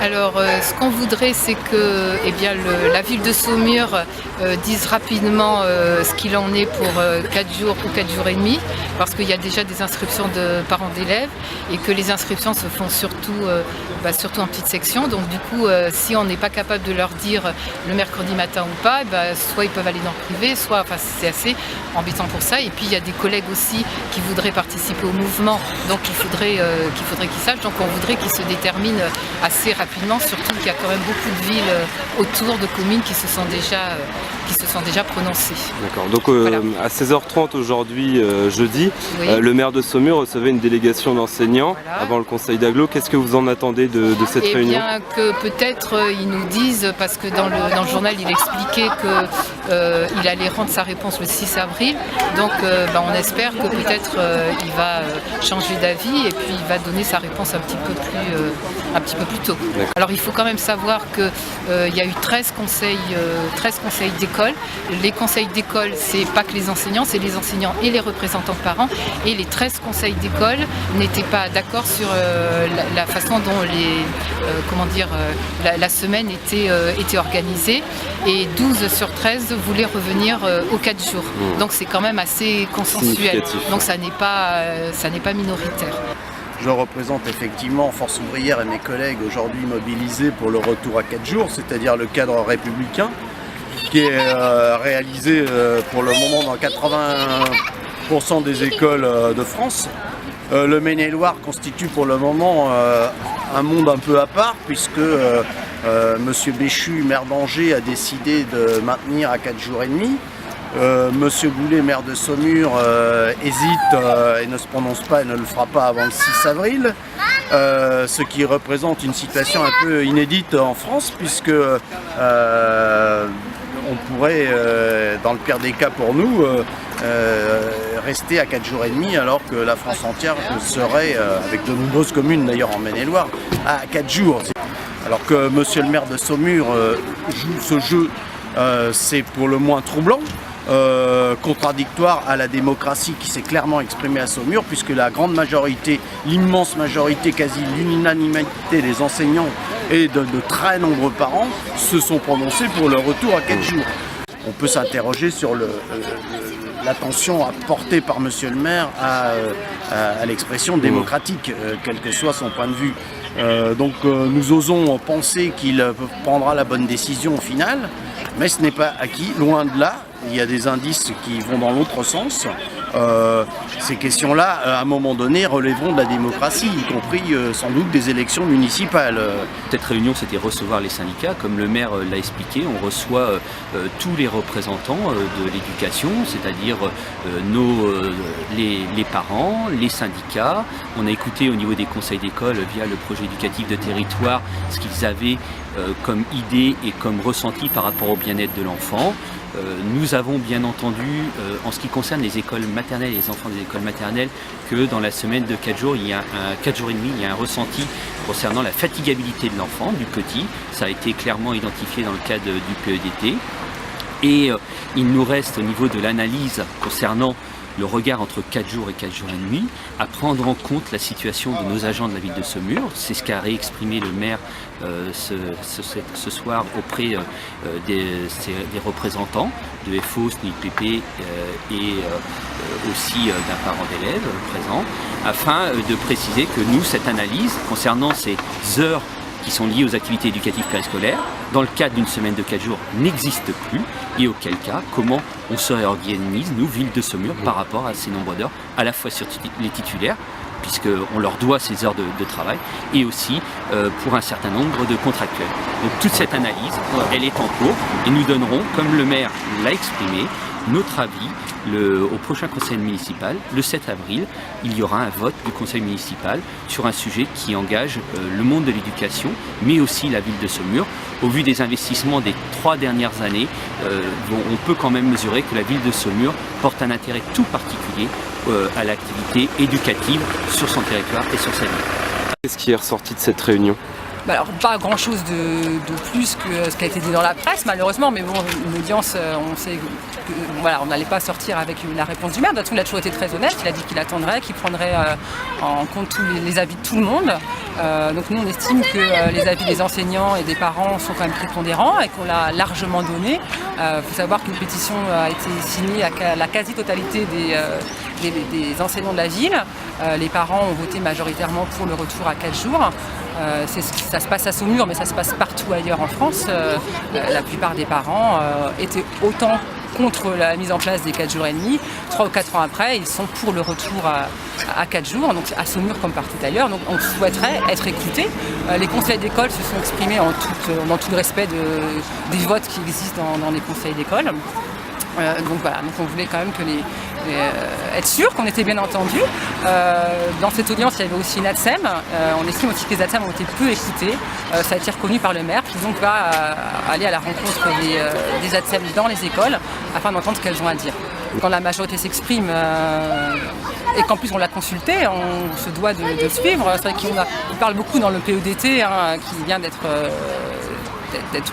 Alors, ce qu'on voudrait, c'est que la ville de Saumur dise rapidement ce qu'il en est pour 4 jours ou 4 jours et demi, parce qu'il y a déjà des inscriptions de parents d'élèves et que les inscriptions se font surtout en petite section. Donc du coup, si on n'est pas capable de leur dire le mercredi matin ou pas, soit ils peuvent aller dans le privé, soit c'est assez embêtant pour ça. Et puis il y a des collègues aussi qui voudraient participer au mouvement, donc il faudrait qu'ils sachent. Donc on voudrait qu'ils se déterminent assez rapidement, surtout qu'il y a quand même beaucoup de villes autour de communes qui se sont déjà prononcées. D'accord, donc voilà. À 16h30 aujourd'hui, jeudi, Oui. le maire de Saumur recevait une délégation d'enseignants Voilà. avant le conseil d'agglo. Qu'est-ce que vous en attendez de cette réunion? Eh bien, que peut-être ils nous disent, parce que dans le journal il expliquait qu'il allait rendre sa réponse le 6 avril, donc on espère que peut-être il va changer d'avis et puis il va donner sa réponse un petit peu plus tôt. Alors il faut quand même savoir qu'il y a eu 13 conseils d'école. Les conseils d'école, c'est pas que les enseignants, c'est les enseignants et les représentants de parents. Et les 13 conseils d'école n'étaient pas d'accord sur la façon dont la semaine était organisée. Et 12 sur 13 voulaient revenir aux 4 jours. Donc c'est quand même assez consensuel. Donc ça n'est pas minoritaire. Je représente effectivement Force ouvrière et mes collègues aujourd'hui mobilisés pour le retour à 4 jours, c'est-à-dire le cadre républicain, qui est réalisé pour le moment dans 80% des écoles de France. Le Maine-et-Loire constitue pour le moment un monde un peu à part, puisque Monsieur Béchu, maire d'Angers, a décidé de maintenir à 4 jours et demi. Monsieur Boulet, maire de Saumur, hésite et ne se prononce pas et ne le fera pas avant le 6 avril. Ce qui représente une situation un peu inédite en France, puisque on pourrait, dans le pire des cas pour nous, rester à 4 jours et demi, alors que la France entière serait, avec de nombreuses communes d'ailleurs en Maine-et-Loire, à 4 jours. Alors que monsieur le maire de Saumur joue ce jeu, c'est pour le moins troublant. Contradictoire à la démocratie qui s'est clairement exprimée à Saumur, puisque la grande majorité, l'immense majorité, quasi l'unanimité des enseignants et de très nombreux parents se sont prononcés pour le retour à 4 jours. On peut s'interroger sur l'attention apportée par monsieur le maire à l'expression démocratique, quel que soit son point de vue. Nous osons penser qu'il prendra la bonne décision au final, mais ce n'est pas acquis, loin de là. Il y a des indices qui vont dans l'autre sens. Ces questions-là, à un moment donné, relèveront de la démocratie, y compris sans doute des élections municipales. Cette réunion, c'était recevoir les syndicats. Comme le maire l'a expliqué, on reçoit tous les représentants de l'éducation, c'est-à-dire les parents, les syndicats. On a écouté au niveau des conseils d'école, via le projet éducatif de territoire, ce qu'ils avaient comme idée et comme ressenti par rapport au bien-être de l'enfant. Nous avons bien entendu, en ce qui concerne les écoles maternelles et les enfants des écoles maternelles, que dans la semaine de 4 jours, il y a 4 jours et demi, il y a un ressenti concernant la fatigabilité de l'enfant, du petit. Ça a été clairement identifié dans le cadre du PEDT. Et il nous reste au niveau de l'analyse concernant le regard entre 4 jours et 4 jours et demi, à prendre en compte la situation de nos agents de la ville de Saumur. C'est ce qu'a réexprimé le maire ce soir auprès des représentants de FO, SNIPP et aussi d'un parent d'élève présent, afin de préciser que nous, cette analyse concernant ces heures qui sont liées aux activités éducatives périscolaires, dans le cadre d'une semaine de 4 jours, n'existe plus, et auquel cas, comment on se réorganise, nous, ville de Saumur, par rapport à ces nombres d'heures, à la fois sur les titulaires, puisqu'on leur doit ces heures de travail, et aussi pour un certain nombre de contractuels. Donc toute cette analyse, elle est en cours, et nous donnerons, comme le maire l'a exprimé, notre avis au prochain conseil municipal, le 7 avril. Il y aura un vote du conseil municipal sur un sujet qui engage le monde de l'éducation, mais aussi la ville de Saumur. Au vu des investissements des 3 dernières années, on peut quand même mesurer que la ville de Saumur porte un intérêt tout particulier à l'activité éducative sur son territoire et sur sa ville. Qu'est-ce qui est ressorti de cette réunion? Alors pas grand chose de plus que ce qui a été dit dans la presse malheureusement, mais bon, une audience, on sait que, voilà, on n'allait pas sortir avec la réponse du maire. De toute façon, il a toujours été très honnête, il a dit qu'il attendrait, qu'il prendrait en compte tous les avis de tout le monde. Donc nous on estime que les avis des enseignants et des parents sont quand même prépondérants et qu'on l'a largement donné. Il faut savoir qu'une pétition a été signée à la quasi-totalité des enseignants de la ville. Les parents ont voté majoritairement pour le retour à 4 jours. Ça se passe à Saumur, mais ça se passe partout ailleurs en France. La plupart des parents étaient autant contre la mise en place des 4 jours et demi. 3 ou 4 ans après, ils sont pour le retour à 4 jours, donc à Saumur comme partout ailleurs. Donc on souhaiterait être écoutés. Les conseils d'école se sont exprimés dans tout le respect des votes qui existent dans les conseils d'école. Donc voilà, donc on voulait quand même être sûr qu'on était bien entendu. Dans cette audience, il y avait aussi une ATSEM. On estime aussi que les ATSEM ont été peu écoutés. Ça a été reconnu par le maire, qui donc va aller à la rencontre des ATSEM dans les écoles afin d'entendre ce qu'elles ont à dire. Quand la majorité s'exprime et qu'en plus on l'a consulté, on se doit de suivre. C'est vrai qu'on parle beaucoup dans le PEDT qui vient d'être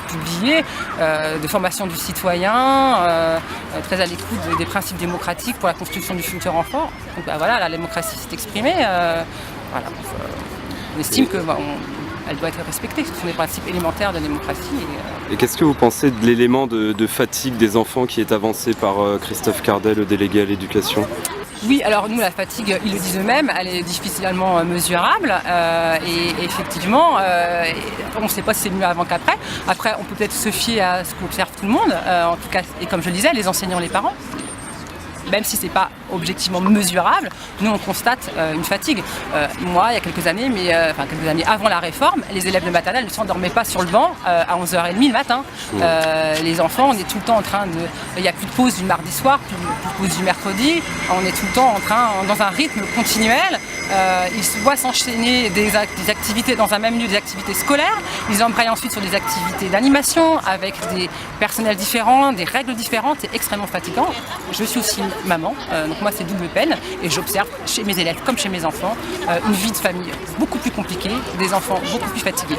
publié, de formation du citoyen, très à l'écoute des principes démocratiques pour la construction du futur enfant. Donc voilà, la démocratie s'est exprimée. Voilà, on estime que elle doit être respectée. Ce sont des principes élémentaires de la démocratie. Et qu'est-ce que vous pensez de l'élément de fatigue des enfants qui est avancé par Christophe Cardel, le délégué à l'éducation ? Oui, alors nous, la fatigue, ils le disent eux-mêmes, elle est difficilement mesurable et effectivement, on ne sait pas si c'est mieux avant qu'après. Après, on peut peut-être se fier à ce qu'observe tout le monde, en tout cas, et comme je le disais, les enseignants, les parents. Même si ce n'est pas objectivement mesurable, nous on constate une fatigue. Moi, il y a quelques années, quelques années avant la réforme, les élèves de maternelle ne s'endormaient pas sur le banc à 11h30 le matin. Les enfants, on est tout le temps en train de... Il n'y a plus de pause du mardi soir, plus de pause du mercredi. On est tout le temps dans un rythme continuel. Ils voient s'enchaîner des activités dans un même lieu, des activités scolaires. Ils embrayent ensuite sur des activités d'animation avec des personnels différents, des règles différentes. C'est extrêmement fatigant. Je suis aussi maman, donc moi c'est double peine et j'observe chez mes élèves comme chez mes enfants une vie de famille beaucoup plus compliquée, des enfants beaucoup plus fatigués.